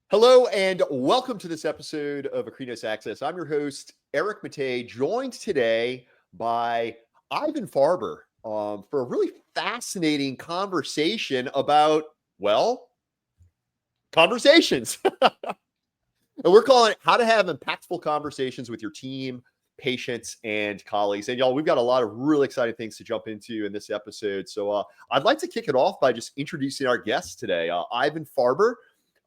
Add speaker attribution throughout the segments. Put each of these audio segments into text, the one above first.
Speaker 1: Hello and welcome to this episode of Acrinos Access. I'm your host, Eric Matei, joined today by Ivan Farber for a really fascinating conversation about, well, conversations. And we're calling it How to Have Impactful Conversations with Your Team, Patients, and Colleagues. And y'all, we've got a lot of really exciting things to jump into in this episode. So I'd like to kick it off by just introducing our guest today, Ivan Farber.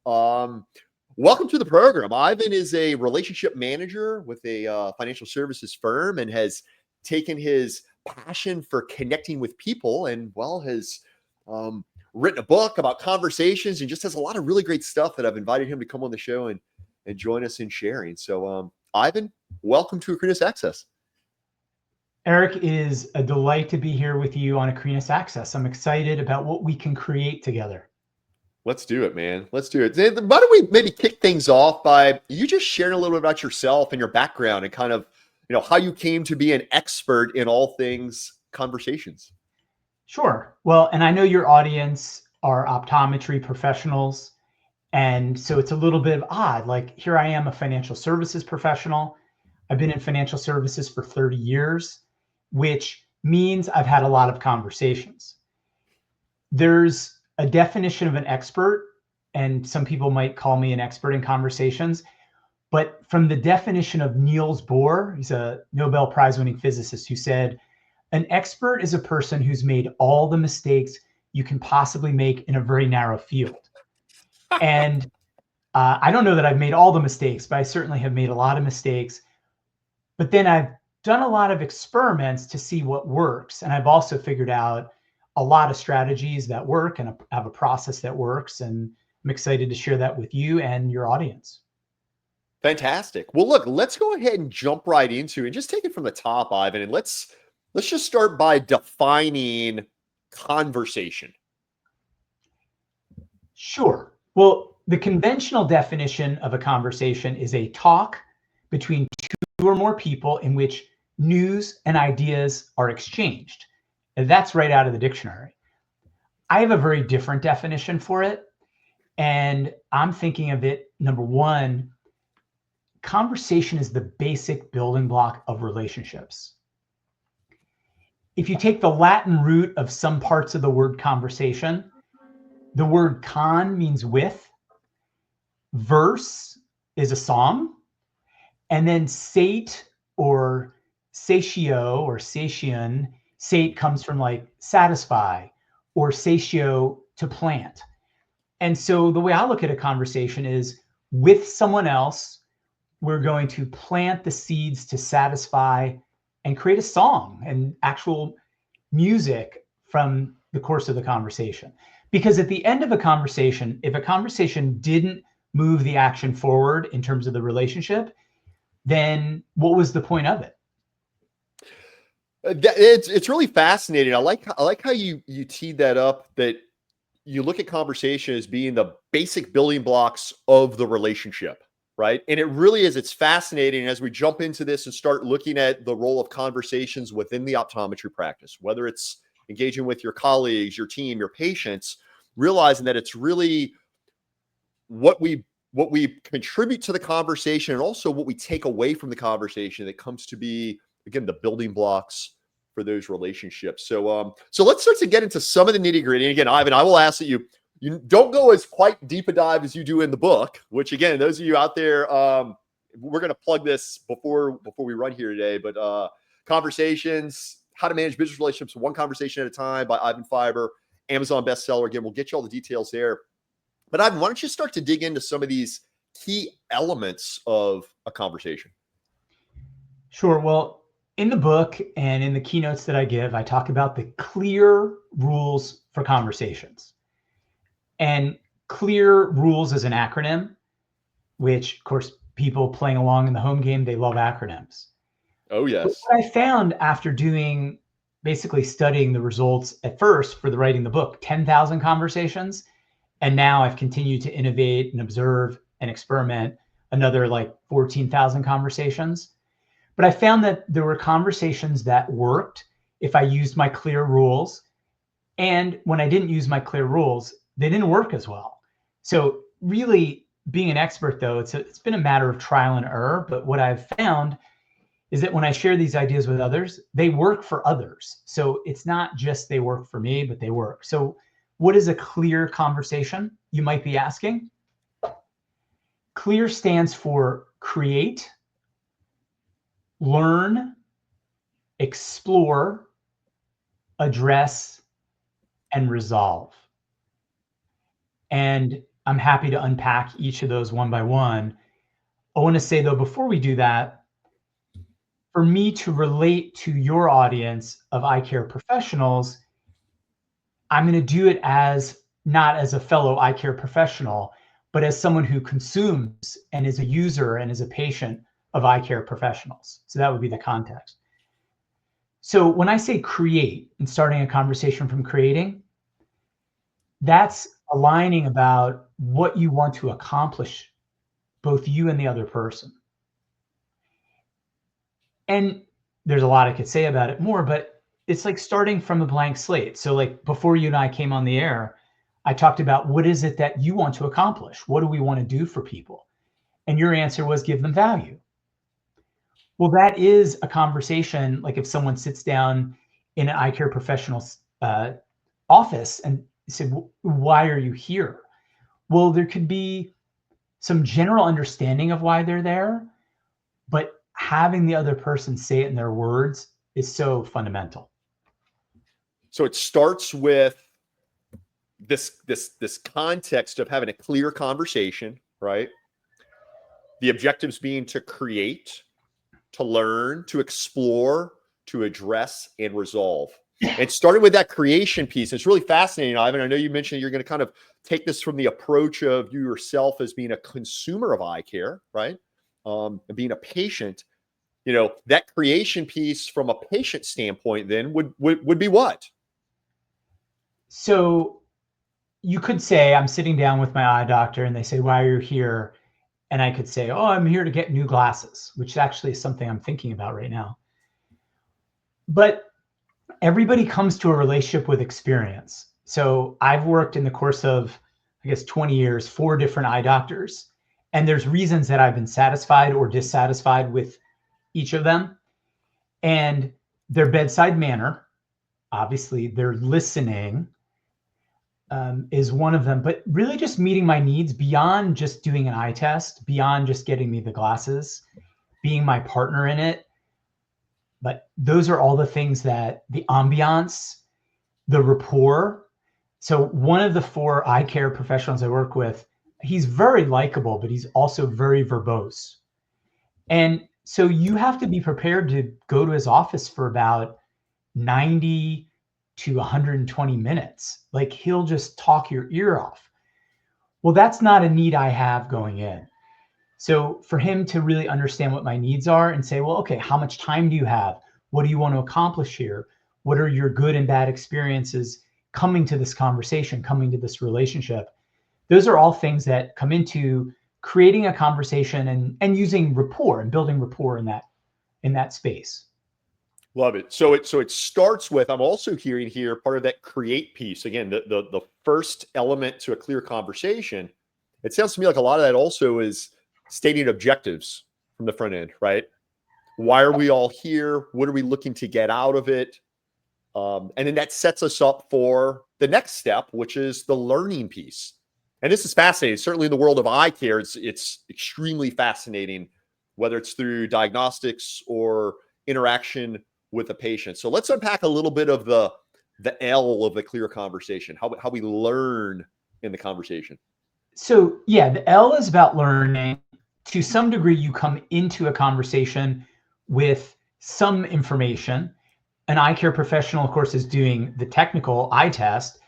Speaker 1: Welcome to the program. Ivan is a relationship manager with a financial services firm and has taken his passion for connecting with people and, well, has written a book about conversations and just has a lot of really great stuff that I've invited him to come on the show and join us in sharing. So, Ivan, welcome to Acrinos Access.
Speaker 2: Eric, it is a delight to be here with you on Acrinos Access. I'm excited about what we can create together.
Speaker 1: Let's do it, man. Let's do it. Why don't we maybe kick things off by you just sharing a little bit about yourself and your background and kind of, how you came to be an expert in all things conversations.
Speaker 2: Sure. Well, and I know your audience are optometry professionals. And so it's a little bit odd. Like, here I am, a financial services professional. I've been in financial services for 30 years, which means I've had a lot of conversations. There's a definition of an expert, and some people might call me an expert in conversations, but from the definition of Niels Bohr, he's a Nobel Prize winning physicist who said, an expert is a person who's made all the mistakes you can possibly make in a very narrow field. And I don't know that I've made all the mistakes, but I certainly have made a lot of mistakes. But then I've done a lot of experiments to see what works. And I've also figured out a lot of strategies that work and have a process that works. And I'm excited to share that with you and your audience.
Speaker 1: Fantastic. Well, look, let's go ahead and jump right into and just take it from the top, Ivan. And let's just start by defining conversation.
Speaker 2: Sure. Well, the conventional definition of a conversation is a talk between two or more people in which news and ideas are exchanged. And that's right out of the dictionary. I have a very different definition for it. And I'm thinking of it, number one, conversation is the basic building block of relationships. If you take the Latin root of some parts of the word conversation, the word con means with, verse is a song, and then sate or satio or satian, sate comes from like satisfy, or satio to plant. And so the way I look at a conversation is with someone else, we're going to plant the seeds to satisfy and create a song and actual music from the course of the conversation. Because at the end of a conversation, if a conversation didn't move the action forward in terms of the relationship, then what was the point of it?
Speaker 1: It's really fascinating. I like how you teed that up, that you look at conversation as being the basic building blocks of the relationship, right? And it really is. It's fascinating as we jump into this and start looking at the role of conversations within the optometry practice, whether it's engaging with your colleagues, your team, your patients, realizing that it's really what we contribute to the conversation and also what we take away from the conversation that comes to be, again, the building blocks for those relationships. So let's start to get into some of the nitty gritty. And again, Ivan, I will ask that you don't go as quite deep a dive as you do in the book, which again, those of you out there, we're going to plug this before we run here today, but Conversations, How to Manage Business Relationships One Conversation at a Time by Ivan Farber, Amazon bestseller. Again, we'll get you all the details there. But Ivan, why don't you start to dig into some of these key elements of a conversation?
Speaker 2: Sure. Well, in the book and in the keynotes that I give, I talk about the CLEAR rules for conversations. And CLEAR rules is an acronym, which, of course, people playing along in the home game, they love acronyms.
Speaker 1: Oh, yes.
Speaker 2: But what I found after doing, basically studying the results at first for the writing the book, 10,000 conversations, and now I've continued to innovate and observe and experiment another like 14,000 conversations. But I found that there were conversations that worked if I used my clear rules. And when I didn't use my clear rules, they didn't work as well. So really being an expert though, it's been a matter of trial and error. But what I've found is that when I share these ideas with others, they work for others. So it's not just they work for me, but they work. So what is a clear conversation, you might be asking? CLEAR stands for create, learn, explore, address, and resolve. And I'm happy to unpack each of those one by one. I want to say though, before we do that, for me to relate to your audience of eye care professionals, I'm going to do it as not as a fellow eye care professional, but as someone who consumes and is a user and is a patient of eye care professionals. So that would be the context. So when I say create and starting a conversation from creating, that's aligning about what you want to accomplish, both you and the other person. And there's a lot I could say about it more, but it's like starting from a blank slate. So like before you and I came on the air, I talked about what is it that you want to accomplish? What do we want to do for people? And your answer was give them value. Well, that is a conversation. Like if someone sits down in an eye care professional's office and said, why are you here? Well, there could be some general understanding of why they're there, but having the other person say it in their words is so fundamental.
Speaker 1: So it starts with this context of having a clear conversation, right? The objectives being to create, to learn, to explore, to address, and resolve. And starting with that creation piece, it's really fascinating, Ivan. I know you mentioned you're going to kind of take this from the approach of you yourself as being a consumer of eye care, right? And being a patient. You know, that creation piece from a patient standpoint then would be what?
Speaker 2: So you could say I'm sitting down with my eye doctor and they say, why are you here? And I could say, oh, I'm here to get new glasses, which actually is something I'm thinking about right now. But everybody comes to a relationship with experience. So I've worked in the course of, I guess, 20 years, 4 different eye doctors. And there's reasons that I've been satisfied or dissatisfied with each of them. And their bedside manner, obviously their listening is one of them, but really just meeting my needs beyond just doing an eye test, beyond just getting me the glasses, being my partner in it. But those are all the things that the ambiance, the rapport. So one of the 4 eye care professionals I work with, he's very likable, but he's also very verbose. And so you have to be prepared to go to his office for about 90 to 120 minutes. Like he'll just talk your ear off. Well, that's not a need I have going in. So for him to really understand what my needs are and say, well, okay, how much time do you have? What do you want to accomplish here? What are your good and bad experiences coming to this conversation, coming to this relationship? Those are all things that come into creating a conversation and using rapport and building rapport in that space.
Speaker 1: Love it. So it starts with, I'm also hearing here part of that create piece. Again, the first element to a clear conversation. It sounds to me like a lot of that also is stating objectives from the front end, right? Why are we all here? What are we looking to get out of it? And then that sets us up for the next step, which is the learning piece. And this is fascinating. Certainly in the world of eye care, it's extremely fascinating, whether it's through diagnostics or interaction with the patient. So let's unpack a little bit of the L of the clear conversation, how we learn in the conversation.
Speaker 2: So yeah, the L is about learning. To some degree, you come into a conversation with some information. An eye care professional, of course, is doing the technical eye test,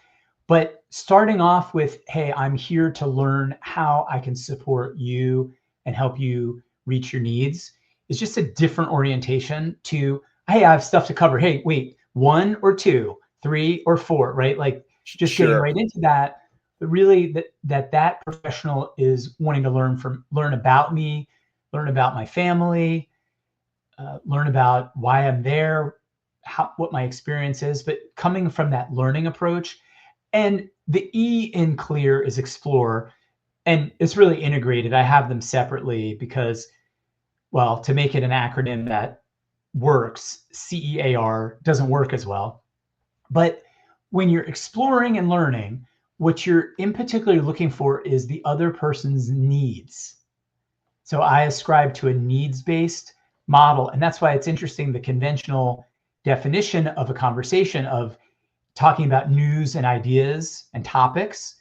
Speaker 2: but starting off with, hey, I'm here to learn how I can support you and help you reach your needs is just a different orientation to, hey, I have stuff to cover. Hey, wait, 1 or 2, 3 or 4, right? Like just getting right into that. But really that professional is wanting to learn about me, learn about my family, learn about why I'm there, what my experience is, but coming from that learning approach. And the E in CLEAR is explore, and it's really integrated. I have them separately because, well, to make it an acronym that works, CEAR doesn't work as well. But when you're exploring and learning, what you're in particular looking for is the other person's needs. So I ascribe to a needs-based model. And that's why it's interesting, the conventional definition of a conversation of talking about news and ideas and topics,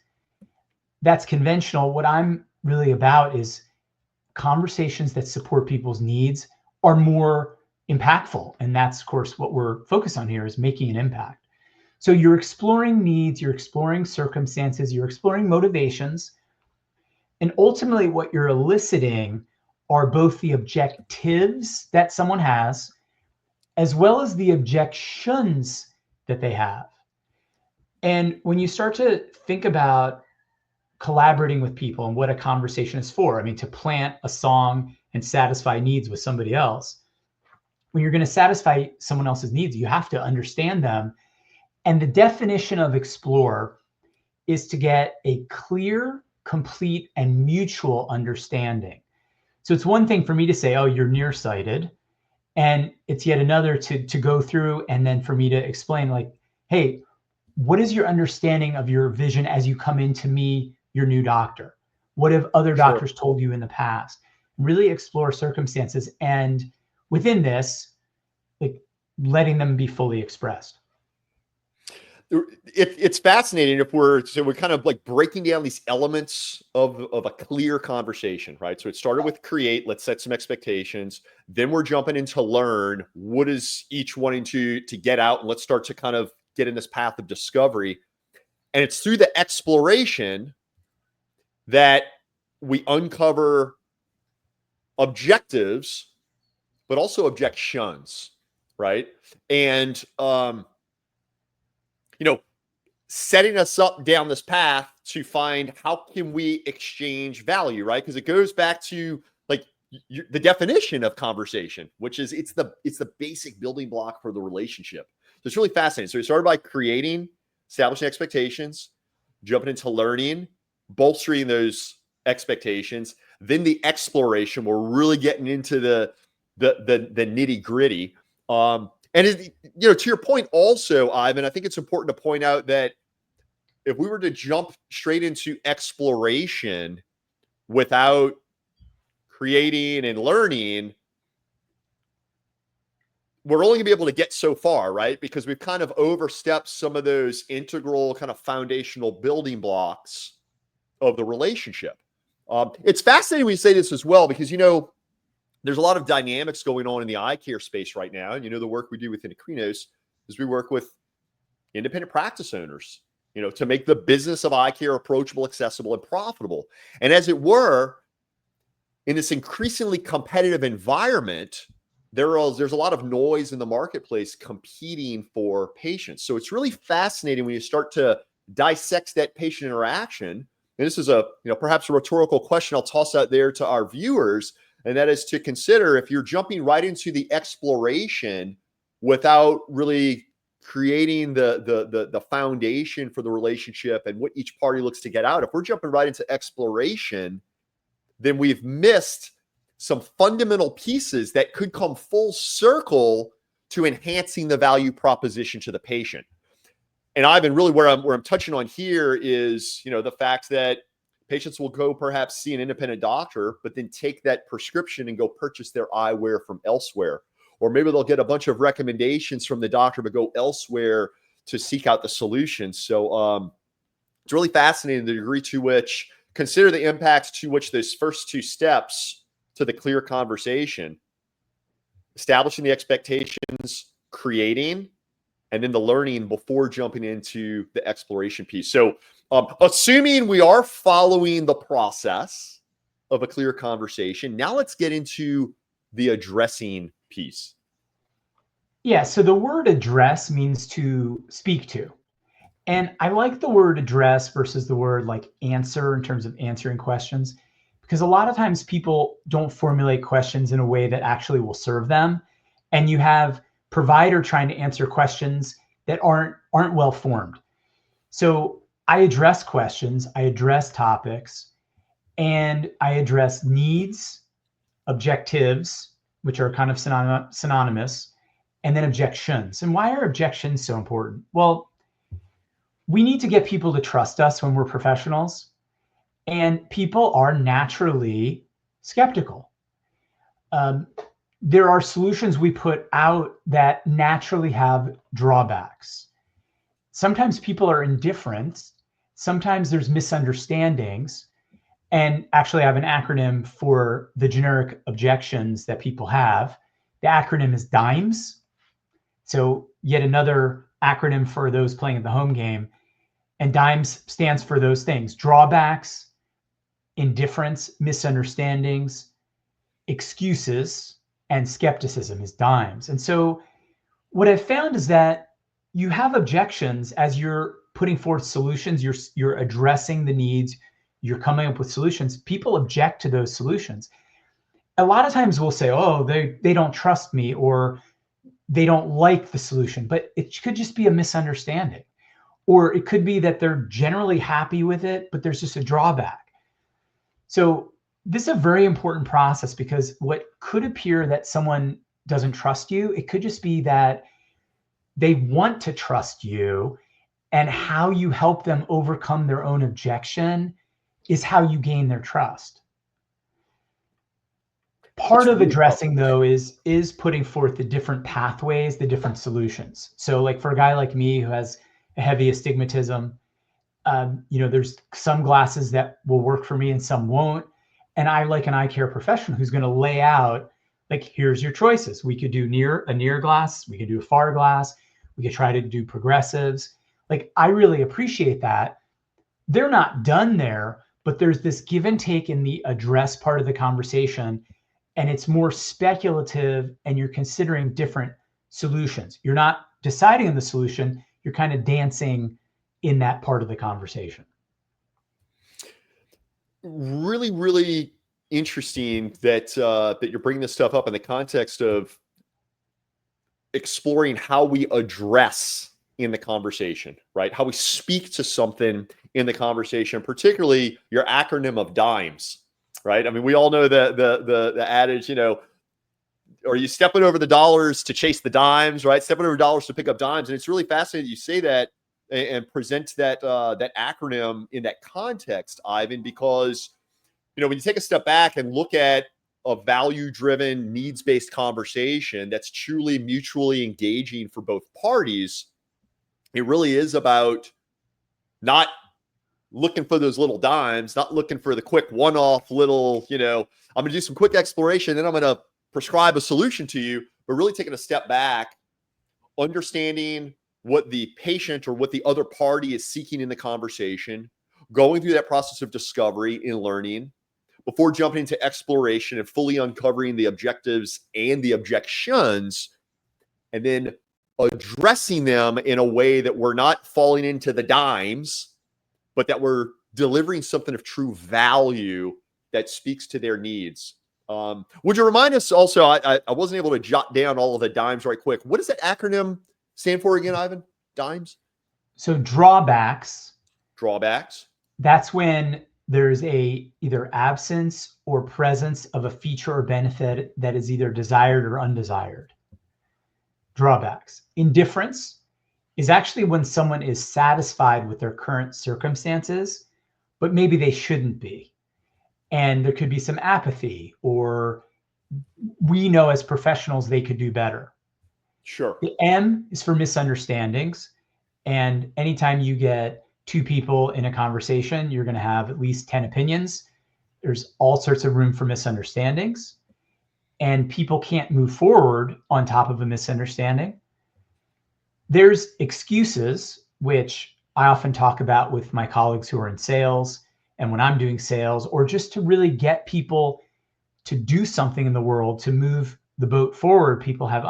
Speaker 2: that's conventional. What I'm really about is conversations that support people's needs are more impactful. And that's, of course, what we're focused on here, is making an impact. So you're exploring needs, you're exploring circumstances, you're exploring motivations. And ultimately, what you're eliciting are both the objectives that someone has, as well as the objections that they have. And when you start to think about collaborating with people and what a conversation is for, I mean, to plant a song and satisfy needs with somebody else, when you're going to satisfy someone else's needs, you have to understand them. And the definition of explore is to get a clear, complete, and mutual understanding. So it's one thing for me to say, oh, you're nearsighted. And it's yet another to go through and then for me to explain, like, hey, what is your understanding of your vision as you come into me, your new doctor? What have other doctors told you in the past? Really explore circumstances. And within this, like, letting them be fully expressed.
Speaker 1: It's fascinating if we're kind of like breaking down these elements of a clear conversation, right? So it started with create, let's set some expectations. Then we're jumping into learn. What is each wanting to get out? And let's start to kind of get in this path of discovery. And it's through the exploration that we uncover objectives, but also objections, right? And, setting us up down this path to find how can we exchange value, right? Because it goes back to like the definition of conversation, which is it's the basic building block for the relationship. So it's really fascinating. So we started by creating, establishing expectations, jumping into learning, bolstering those expectations. Then the exploration, we're really getting into the nitty gritty. And to your point also, Ivan, I think it's important to point out that if we were to jump straight into exploration without creating and learning, we're only gonna be able to get so far, right? Because we've kind of overstepped some of those integral kind of foundational building blocks of the relationship. It's fascinating when you say this as well, because, there's a lot of dynamics going on in the eye care space right now. And, the work we do within Equinos is we work with independent practice owners, to make the business of eye care approachable, accessible, and profitable. And as it were, in this increasingly competitive environment, there's a lot of noise in the marketplace competing for patients. So it's really fascinating when you start to dissect that patient interaction. And this is perhaps a rhetorical question I'll toss out there to our viewers. And that is to consider, if you're jumping right into the exploration without really creating the foundation for the relationship and what each party looks to get out. If we're jumping right into exploration, then we've missed some fundamental pieces that could come full circle to enhancing the value proposition to the patient. And Ivan, really where I'm touching on here is, the fact that patients will go perhaps see an independent doctor, but then take that prescription and go purchase their eyewear from elsewhere. Or maybe they'll get a bunch of recommendations from the doctor, but go elsewhere to seek out the solution. So it's really fascinating the degree to which, consider the impacts to which those first two steps to the clear conversation, establishing the expectations, creating, and then the learning before jumping into the exploration piece. So assuming we are following the process of a clear conversation, now let's get into the addressing piece.
Speaker 2: Yeah, so the word address means to speak to. And I like the word address versus the word like answer in terms of answering questions, because a lot of times people don't formulate questions in a way that actually will serve them. And you have provider trying to answer questions that aren't well formed. So I address questions, I address topics, and I address needs, objectives, which are kind of synonymous, and then objections. And why are objections so important? Well, we need to get people to trust us when we're professionals, and people are naturally skeptical. There are solutions we put out that naturally have drawbacks. Sometimes people are indifferent. Sometimes there's misunderstandings. And actually, I have an acronym for the generic objections that people have. The acronym is DIMES. So yet another acronym for those playing at the home game. And DIMES stands for those things: drawbacks, indifference, misunderstandings, excuses, and skepticism is DIMES. And so what I've found is that you have objections as you're putting forth solutions, you're addressing the needs, you're coming up with solutions. People object to those solutions. A lot of times we'll say, oh, they don't trust me, or they don't like the solution, but it could just be a misunderstanding. Or it could be that they're generally happy with it, but there's just a drawback. So this is a very important process, because what could appear that someone doesn't trust you, it could just be that they want to trust you, and how you help them overcome their own objection is how you gain their trust. Part of addressing, though, is putting forth the different pathways, the different solutions. So like for a guy like me who has a heavy astigmatism, there's some glasses that will work for me and some won't. And I like an eye care professional who's going to lay out, like, here's your choices. We could do a near glass. We could do a far glass. We could try to do progressives. Like, I really appreciate that. They're not done there, but there's this give and take in the address part of the conversation. And it's more speculative, and you're considering different solutions. You're not deciding on the solution. You're kind of dancing in that part of the conversation.
Speaker 1: Really, really interesting that that you're bringing this stuff up in the context of exploring how we address in the conversation, right? How we speak to something in the conversation, particularly your acronym of DIMES, right? I mean, we all know the adage, are you stepping over the dollars to chase the dimes, right? Stepping over dollars to pick up dimes. And it's really fascinating you say that and present that that acronym in that context, Ivan, because when you take a step back and look at a value-driven, needs-based conversation that's truly mutually engaging for both parties, it really is about not looking for those little dimes, not looking for the quick one-off little, I'm going to do some quick exploration, then I'm going to prescribe a solution to you, but really taking a step back, understanding what the patient or what the other party is seeking in the conversation, going through that process of discovery and learning before jumping into exploration and fully uncovering the objectives and the objections, and then addressing them in a way that we're not falling into the dimes, but that we're delivering something of true value that speaks to their needs. Would you remind us also, I wasn't able to jot down all of the dimes right quick. What does that acronym stand for again, Ivan? Dimes?
Speaker 2: So drawbacks.
Speaker 1: Drawbacks.
Speaker 2: That's when there's either absence or presence of a feature or benefit that is either desired or undesired. Drawbacks. Indifference is actually when someone is satisfied with their current circumstances, but maybe they shouldn't be. And there could be some apathy, or we know as professionals they could do better.
Speaker 1: Sure.
Speaker 2: The M is for misunderstandings. And anytime you get two people in a conversation, you're going to have at least 10 opinions. There's all sorts of room for misunderstandings. And people can't move forward on top of a misunderstanding. There's excuses, which I often talk about with my colleagues who are in sales and when I'm doing sales, or just to really get people to do something in the world to move the boat forward. People have,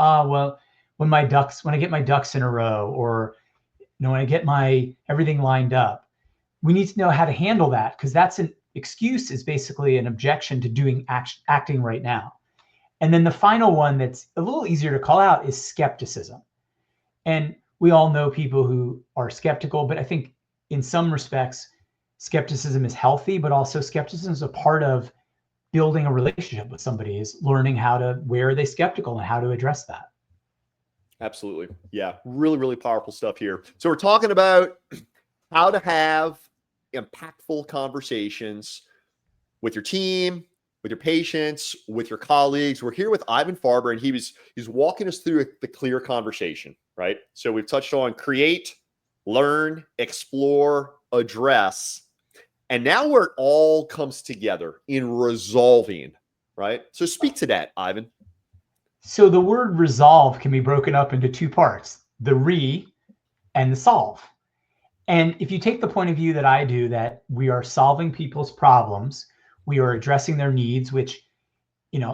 Speaker 2: when I get my ducks in a row, or when I get my everything lined up, we need to know how to handle that, because that's excuse is basically an objection to doing acting right now. And then the final one that's a little easier to call out is skepticism. And we all know people who are skeptical, but I think in some respects, skepticism is healthy, but also skepticism is a part of building a relationship with somebody, is learning where are they skeptical and how to address that.
Speaker 1: Absolutely. Yeah. Really, really powerful stuff here. So we're talking about how to have impactful conversations with your team, with your patients, with your colleagues. We're here with Ivan Farber, and he's walking us through the clear conversation, right? So we've touched on create, learn, explore, address, and now where it all comes together in resolving, right? So speak to that, Ivan.
Speaker 2: So the word resolve can be broken up into two parts, the re and the solve. And if you take the point of view that I do, that we are solving people's problems, we are addressing their needs, which,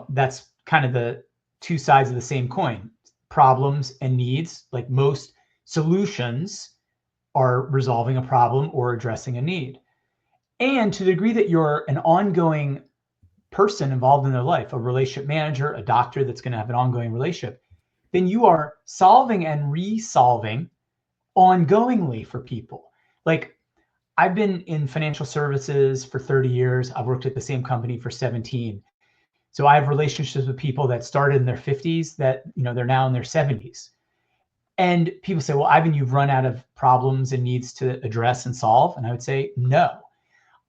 Speaker 2: that's kind of the two sides of the same coin, problems and needs. Like most solutions are resolving a problem or addressing a need. And to the degree that you're an ongoing person involved in their life, a relationship manager, a doctor that's going to have an ongoing relationship, then you are solving and resolving ongoingly for people. Like, I've been in financial services for 30 years. I've worked at the same company for 17. So I have relationships with people that started in their 50s that, they're now in their 70s. And people say, well, Ivan, you've run out of problems and needs to address and solve. And I would say, no,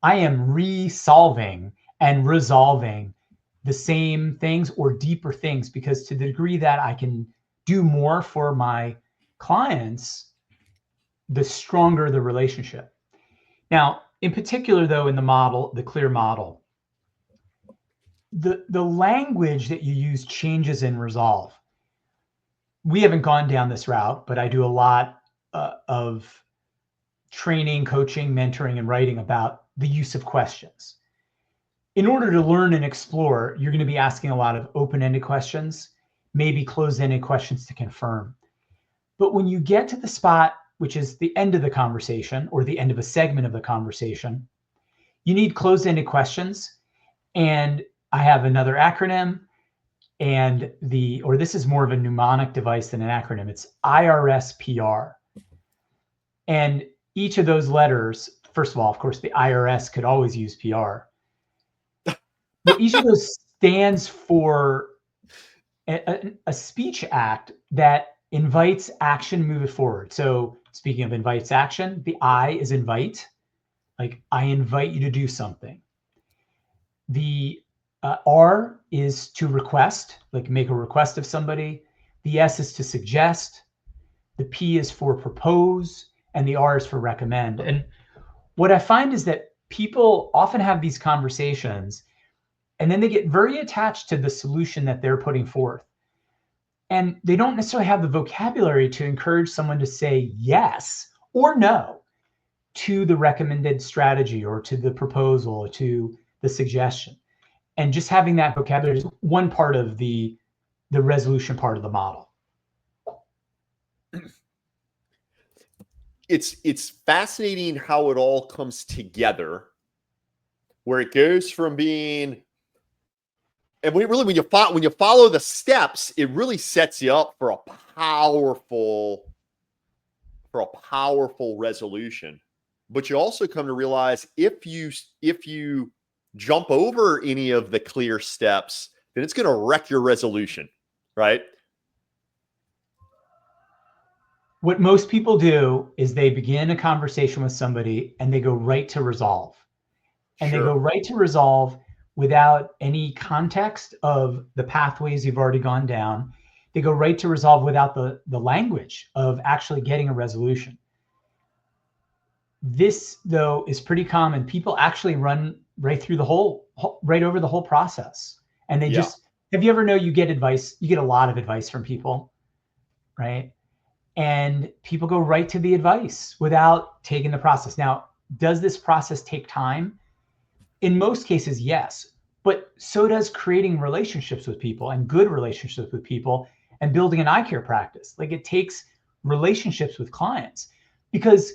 Speaker 2: I am resolving and resolving the same things or deeper things, because to the degree that I can do more for my clients, the stronger the relationship. Now, in particular, though, in the model, the clear model, the language that you use changes in resolve. We haven't gone down this route, but I do a lot of training, coaching, mentoring, and writing about the use of questions. In order to learn and explore, you're going to be asking a lot of open-ended questions, maybe closed-ended questions to confirm. But when you get to the spot, which is the end of the conversation or the end of a segment of the conversation, you need closed-ended questions. And I have another acronym, and this is more of a mnemonic device than an acronym. It's IRSPR. And each of those letters, first of all, of course, the IRS could always use PR. But each of those stands for a speech act that invites action, move it forward. So speaking of invites action, the I is invite, like I invite you to do something. The R is to request, like make a request of somebody. The S is to suggest. The P is for propose, and the R is for recommend. And what I find is that people often have these conversations, and then they get very attached to the solution that they're putting forth. And they don't necessarily have the vocabulary to encourage someone to say yes or no to the recommended strategy or to the proposal or to the suggestion. And just having that vocabulary is one part of the resolution part of the model.
Speaker 1: It's fascinating how it all comes together, where it goes from being, and when you follow the steps, it really sets you up for a powerful resolution. But you also come to realize if you jump over any of the clear steps, then it's going to wreck your resolution, right?
Speaker 2: What most people do is they begin a conversation with somebody and they go right to resolve. And They go right to resolve without any context of the pathways you've already gone down. They go right to resolve without the language of actually getting a resolution. This, though, is pretty common. People actually run right through right over the whole process. And they have you ever you get advice, you get a lot of advice from people, right? And people go right to the advice without taking the process. Now, does this process take time? In most cases, yes, but so does creating relationships with people and good relationships with people and building an eye care practice. Like, it takes relationships with clients, because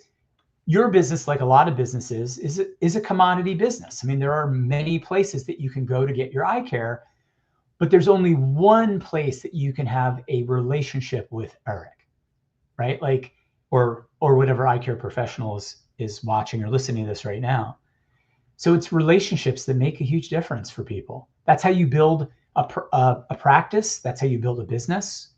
Speaker 2: Your business, like a lot of businesses, is a commodity business. I mean, there are many places that you can go to get your eye care, but there's only one place that you can have a relationship with Eric, right? Like, or whatever eye care professional is watching or listening to this right now. So it's relationships that make a huge difference for people. That's how you build a practice. That's how you build a business.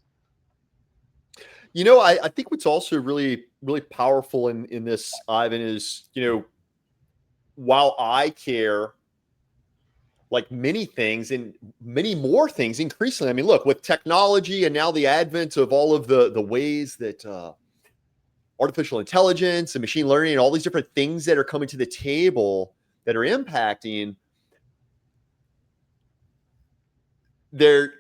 Speaker 1: I think what's also really, really powerful in this, Ivan, is, while eye care, like many things and many more things increasingly, I mean, look, with technology and now the advent of all of the ways that artificial intelligence and machine learning and all these different things that are coming to the table that are impacting, they're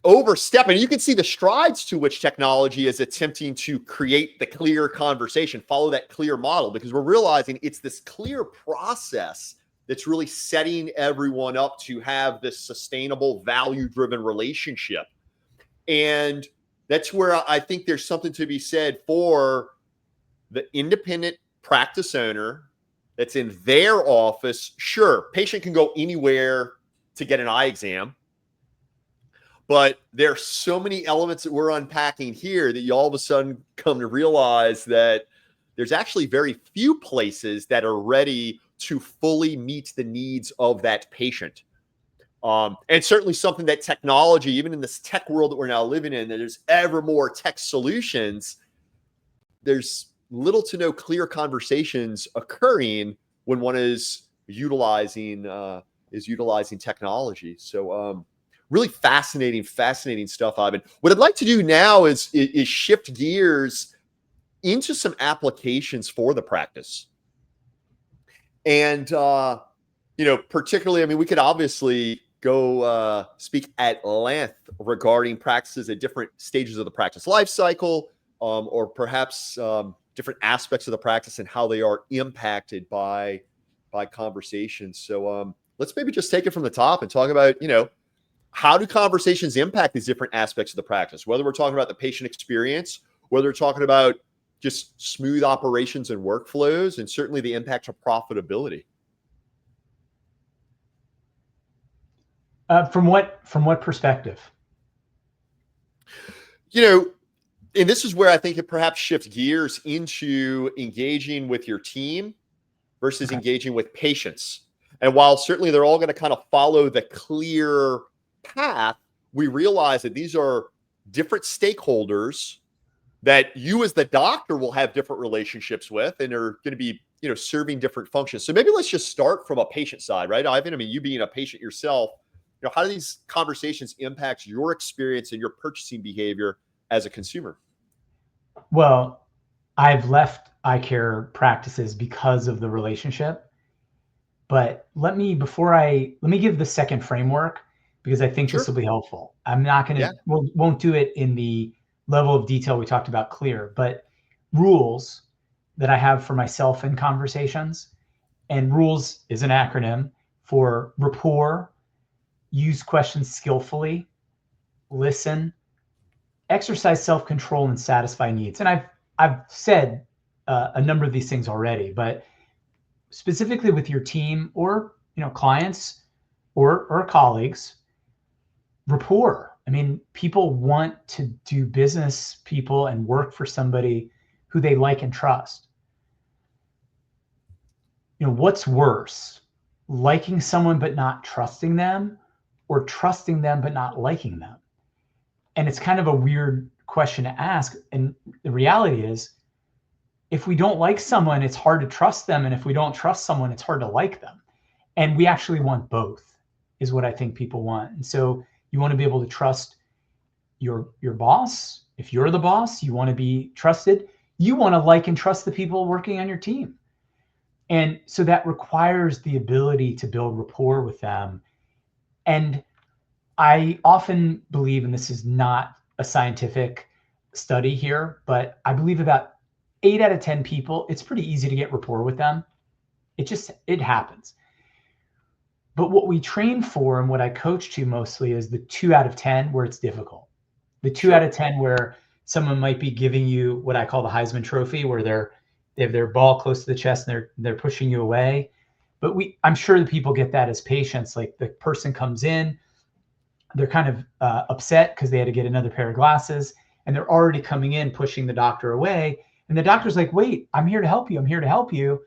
Speaker 1: overstepping. You can see the strides to which technology is attempting to create the clear conversation, follow that clear model, because we're realizing it's this clear process that's really setting everyone up to have this sustainable, value-driven relationship. And that's where I think there's something to be said for the independent practice owner that's in their office. Sure, patient can go anywhere to get an eye exam, but there's so many elements that we're unpacking here that you all of a sudden come to realize that there's actually very few places that are ready to fully meet the needs of that patient. And certainly something that technology, even in this tech world that we're now living in, that there's ever more tech solutions, there's little to no clear conversations occurring when one is utilizing technology. So really fascinating stuff, Ivan. What I'd like to do now is shift gears into some applications for the practice. And particularly, I mean, we could obviously go speak at length regarding practices at different stages of the practice life cycle, or perhaps different aspects of the practice and how they are impacted by conversations. So let's maybe just take it from the top and talk about, how do conversations impact these different aspects of the practice, whether we're talking about the patient experience, whether we're talking about just smooth operations and workflows, and certainly the impact of profitability.
Speaker 2: From what perspective?
Speaker 1: And this is where I think it perhaps shifts gears into engaging with your team versus engaging with patients. And while certainly they're all going to kind of follow the clear path, we realize that these are different stakeholders that you as the doctor will have different relationships with and are going to be, serving different functions. So maybe let's just start from a patient side, right, Ivan? I mean, you being a patient yourself, how do these conversations impact your experience and your purchasing behavior as a consumer?
Speaker 2: Well, I've left eye care practices because of the relationship. But let me give the second framework, because I think this will be helpful. I'm not going to, won't do it in the level of detail we talked about clear, but rules that I have for myself in conversations. And rules is an acronym for rapport, use questions skillfully, listen, exercise self-control, and satisfy needs. And I've said a number of these things already, but specifically with your team or clients or colleagues, rapport. I mean, people want to do business people and work for somebody who they like and trust. What's worse, liking someone but not trusting them, or trusting them but not liking them? And it's kind of a weird question to ask. And the reality is, if we don't like someone, it's hard to trust them. And if we don't trust someone, it's hard to like them. And we actually want both, is what I think people want. And so you want to be able to trust your boss. If you're the boss, you want to be trusted. You want to like and trust the people working on your team. And so that requires the ability to build rapport with them. And I often believe, and this is not a scientific study here, but I believe about 8 out of 10 people, it's pretty easy to get rapport with them. It happens. But what we train for and what I coach to mostly is the 2 out of 10 where it's difficult. The 2 out of 10 where someone might be giving you what I call the Heisman Trophy, where they're they have their ball close to the chest and they're pushing you away. But I'm sure that people get that as patients. Like the person comes in, they're kind of upset because they had to get another pair of glasses, and they're already coming in pushing the doctor away. And the doctor's like, wait, I'm here to help you. I'm here to help you.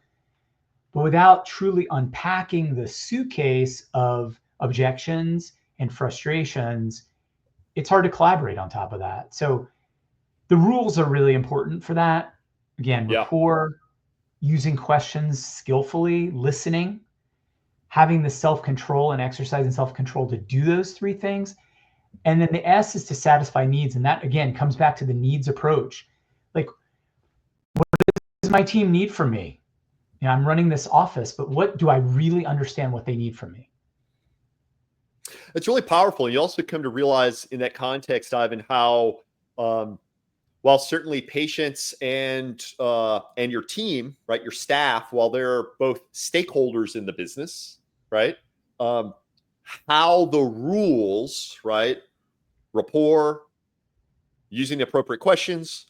Speaker 2: But without truly unpacking the suitcase of objections and frustrations, it's hard to collaborate on top of that. So the rules are really important for that. Again,
Speaker 1: Yeah.
Speaker 2: rapport, using questions skillfully, listening, having the self-control and exercising self-control to do those three things. And then the S is to satisfy needs. And that, again, comes back to the needs approach. Like, what does my team need from me? You know, I'm running this office, but what do I really understand what they need from me?
Speaker 1: It's really powerful. You also come to realize in that context, Ivan, how while certainly patients and your team, right, your staff, while they're both stakeholders in the business, right, how the rules, right, rapport, using the appropriate questions,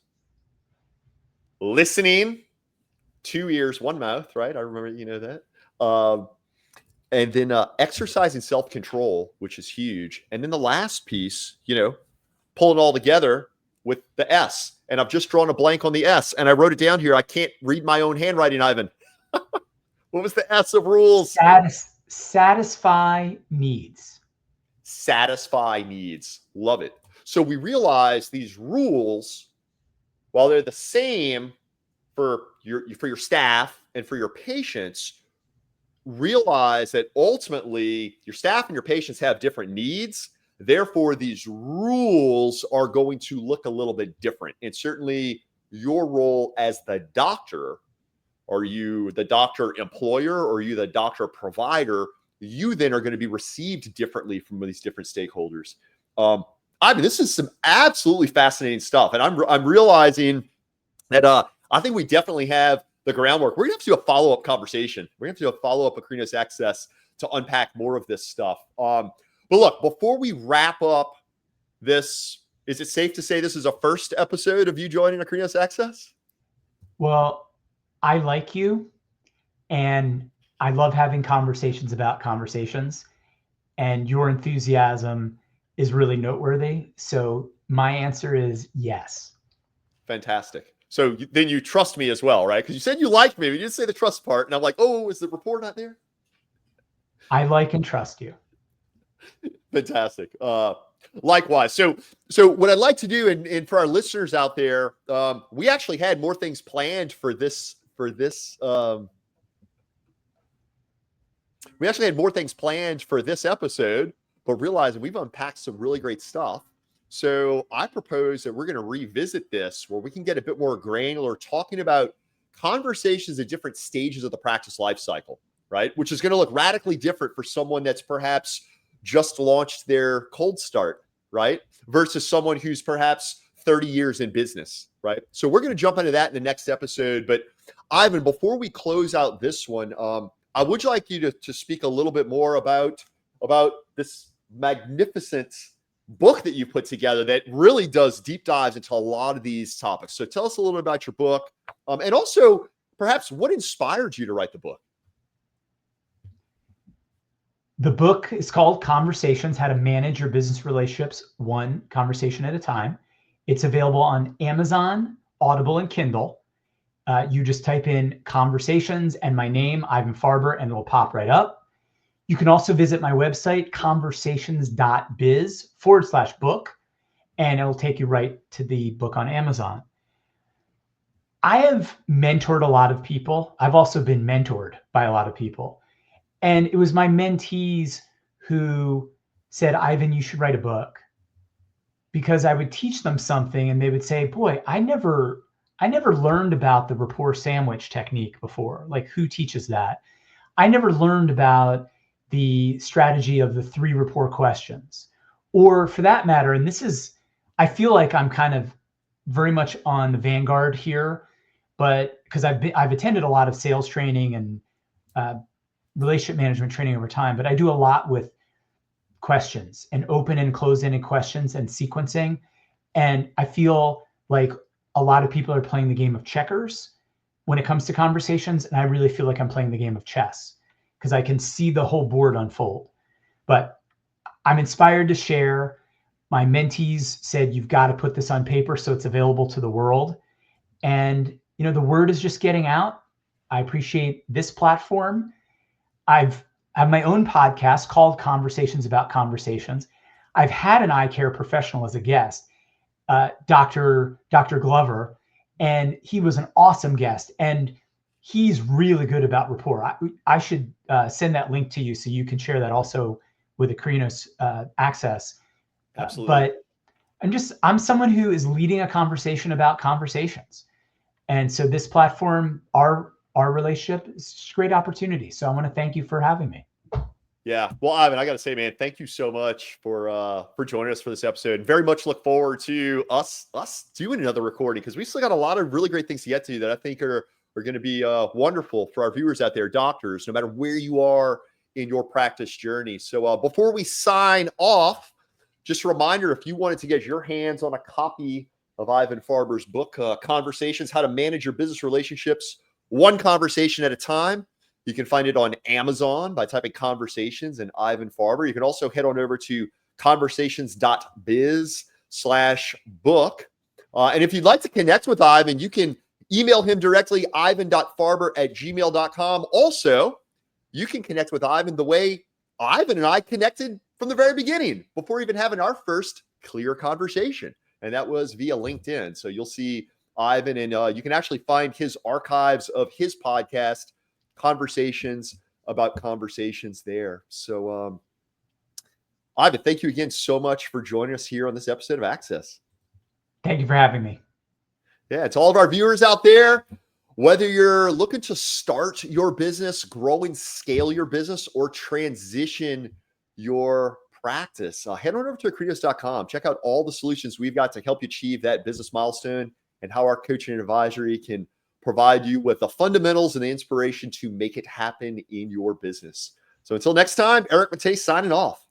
Speaker 1: listening, 2 ears, 1 mouth, right? I remember, you know that. And then exercising self-control, which is huge. And then the last piece, you know, pulling all together with the S. And I've just drawn a blank on the S, and I wrote it down here. I can't read my own handwriting, Ivan. What was the S of rules?
Speaker 2: Satisfy needs.
Speaker 1: Satisfy needs. Love it. So we realize these rules, while they're the same for your staff and for your patients, realize that ultimately your staff and your patients have different needs. Therefore, these rules are going to look a little bit different. And certainly your role as the doctor, are you the doctor employer or are you the doctor provider? You then are going to be received differently from these different stakeholders. I mean, this is some absolutely fascinating stuff. And I'm realizing that I think we definitely have the groundwork. We're going to have to do a follow-up conversation. We're going to have to do a follow-up Acrinos Access to unpack more of this stuff. But look, before we wrap up this, is it safe to say this is a first episode of you joining Acrinos Access?
Speaker 2: Well, I like you, and I love having conversations about conversations, and your enthusiasm is really noteworthy. So my answer is yes.
Speaker 1: Fantastic. So then you trust me as well, right? Because you said you liked me, but you didn't say the trust part. And I'm like, oh, is the rapport not there?
Speaker 2: I like and trust you.
Speaker 1: Fantastic. Likewise. So what I'd like to do, and for our listeners out there, we actually had more things planned for this. We actually had more things planned for this episode, but realizing we've unpacked some really great stuff. So I propose that we're going to revisit this where we can get a bit more granular, talking about conversations at different stages of the practice life cycle, right? Which is going to look radically different for someone that's perhaps just launched their cold start, right? Versus someone who's perhaps 30 years in business, right? So we're going to jump into that in the next episode. But Ivan, before we close out this one, I would like you to speak a little bit more about this magnificent book that you put together that really does deep dives into a lot of these topics. So tell us a little bit about your book, and also perhaps what inspired you to write the book.
Speaker 2: The book is called Conversations: How to Manage Your Business Relationships One Conversation at a Time. It's available on Amazon, Audible, and Kindle. You just type in Conversations and my name, Ivan Farber, and it'll pop right up. You can also visit my website, conversations.biz/book, and it'll take you right to the book on Amazon. I have mentored a lot of people. I've also been mentored by a lot of people. And it was my mentees who said, Ivan, you should write a book. Because I would teach them something and they would say, boy, I never learned about the rapport sandwich technique before. Like, who teaches that? I never learned about the strategy of the 3 rapport questions. Or for that matter, and this is, I feel like I'm kind of very much on the vanguard here, but because I've attended a lot of sales training and relationship management training over time, but I do a lot with questions and open and close-ended questions and sequencing. And I feel like a lot of people are playing the game of checkers when it comes to conversations, and I really feel like I'm playing the game of chess because I can see the whole board unfold. But I'm inspired to share. My mentees said, you've got to put this on paper so it's available to the world. And, the word is just getting out. I appreciate this platform. I have my own podcast called Conversations About Conversations. I've had an eye care professional as a guest, Dr. Glover, and he was an awesome guest. And he's really good about rapport. I should send that link to you so you can share that also with Acrinos Access.
Speaker 1: Absolutely.
Speaker 2: But I'm someone who is leading a conversation about conversations. And so this platform, our relationship, is just a great opportunity. So I want to thank you for having me.
Speaker 1: Yeah. Well, Ivan, I got to say, man, thank you so much for joining us for this episode. Very much look forward to us doing another recording because we still got a lot of really great things to get to that I think are going to be wonderful for our viewers out there, doctors, no matter where you are in your practice journey. So before we sign off, just a reminder, if you wanted to get your hands on a copy of Ivan Farber's book, Conversations, How to Manage Your Business Relationships One Conversation at a Time, you can find it on Amazon by typing Conversations and Ivan Farber. You can also head on over to conversations.biz/book. And if you'd like to connect with Ivan, you can email him directly, ivan.farber@gmail.com. Also, you can connect with Ivan the way Ivan and I connected from the very beginning, before even having our first clear conversation. And that was via LinkedIn. So you'll see Ivan, and you can actually find his archives of his podcast, Conversations About Conversations, there. So, Ivan, thank you again so much for joining us here on this episode of Access.
Speaker 2: Thank you for having me.
Speaker 1: Yeah, it's all of our viewers out there. Whether you're looking to start your business, grow and scale your business, or transition your practice, head on over to Acrinos.com. Check out all the solutions we've got to help you achieve that business milestone and how our coaching and advisory can provide you with the fundamentals and the inspiration to make it happen in your business. So until next time, Eric Mattei signing off.